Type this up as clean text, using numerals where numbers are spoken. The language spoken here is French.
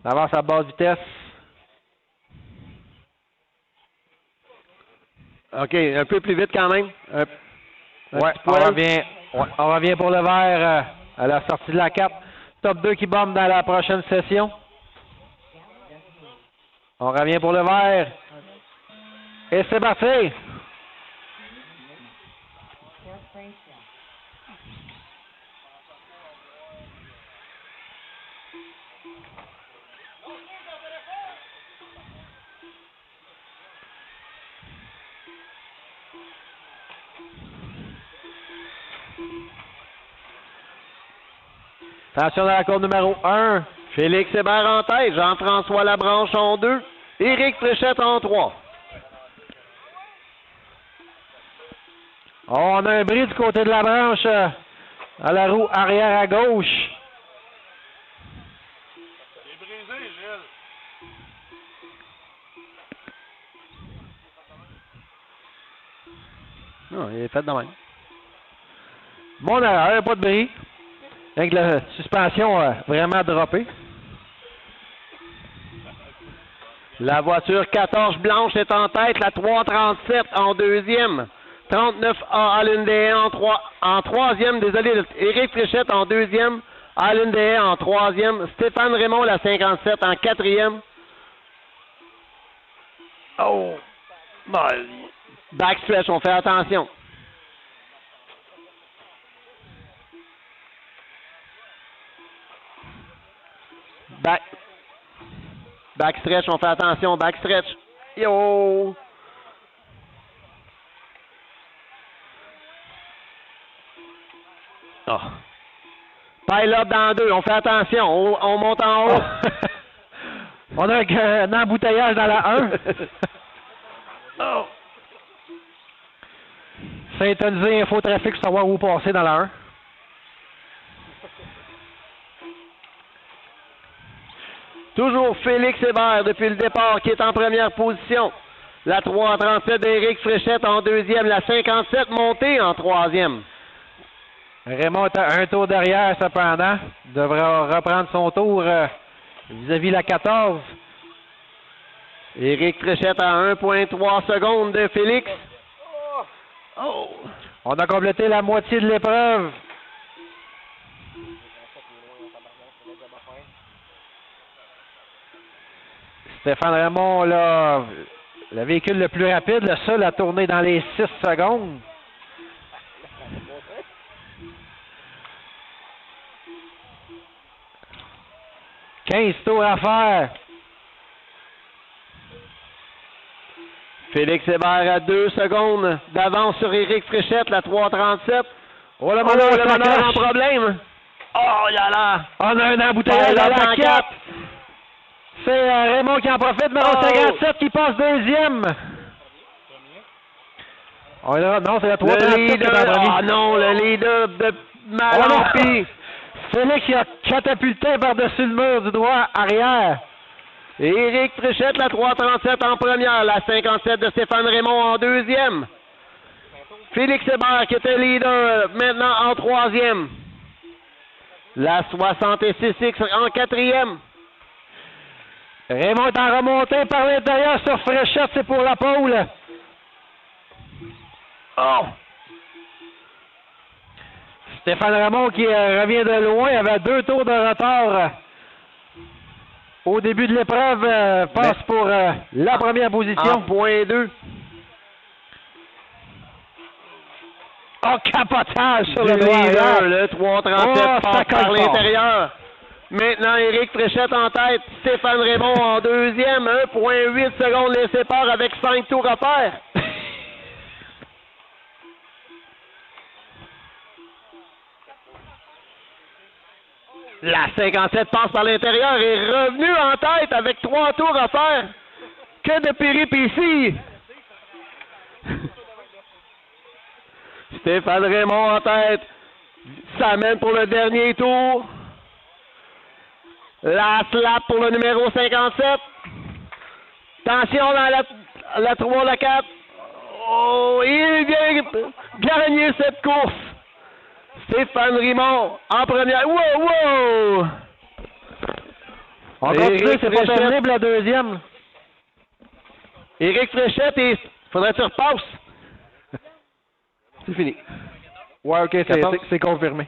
L'avance à basse vitesse. OK, un peu plus vite quand même. Ouais, on revient pour le vert à la sortie de la 4. Top 2 qui bombe dans la prochaine session. On revient pour le vert. Et c'est parti! Attention dans la course numéro 1. Félix Hébert en tête, Jean-François Labranche en 2, Éric Fréchette en 3. Oh, on a un bris du côté de la branche à la roue arrière à gauche. Il est brisé, Gilles. Non, il est fait de même. Mon erreur, pas de bris. Avec la suspension vraiment droppée. La voiture 14 blanche est en tête, la 337 en deuxième. 39A Alain Dehaye en troisième, désolé, Éric Fréchette en deuxième, Alain Dehaye en troisième, Stéphane Raymond la 57 en quatrième. Oh! Backstretch, on fait attention. Backstretch, on fait attention, backstretch. Yo! Oh. Pile-up dans 2, on fait attention, on monte en haut. On a un embouteillage dans la 1. Oh. Syntoniser infotrafic pour savoir où passer dans la 1. Toujours Félix Hébert depuis le départ qui est en première position. La 337 d'Éric Fréchette en deuxième. La 57 montée en troisième. Raymond est à un tour derrière cependant. Il devra reprendre son tour vis-à-vis la 14. Éric Fréchette à 1,3 secondes de Félix. Oh. On a complété la moitié de l'épreuve. Stéphane Raymond, là, le véhicule le plus rapide, le seul à tourner dans les 6 secondes. « 15 tours à faire. » Félix Hébert à 2 secondes d'avance sur Éric Fréchette, la 337. Oh, le meneur en problème. Oh là là. On a un embouteillage dans la 4. C'est Raymond qui en profite, numéro 57 qui passe deuxième. Oh, là, non, c'est la 337 qui est en premier. Ah non, le leader de Malampi. Félix qui a catapulté par-dessus le mur du droit arrière. Éric Fréchette, la 337 en première, la 57 de Stéphane Raymond en deuxième. Félix Hébert qui était leader maintenant en troisième. La 66X en quatrième. Raymond est en remontée par l'intérieur sur Fréchette, c'est pour la pole. Oh! Stéphane Raymond qui revient de loin, avait 2 tours de retard au début de l'épreuve, passe pour la première position. En point 2. Oh, capotage sur le leader, le 337 passe par l'intérieur. Maintenant, Éric Fréchette en tête, Stéphane Raymond en deuxième, 1,8 secondes les séparent avec 5 tours à faire. La 57 passe par l'intérieur et est revenue en tête avec 3 tours à faire. Que de péripéties! Stéphane Raymond en tête. Ça mène pour le dernier tour. La slap pour le numéro 57. Attention dans la 3, la 4. Oh, il vient gagner cette course. Stéphane Raymond en première. Wow, wow! On continue, Éric c'est pas Fréchette. terminé pour la deuxième. Éric Fréchette, et faudrait que tu repasses. C'est fini. Ouais, OK, 14. c'est confirmé.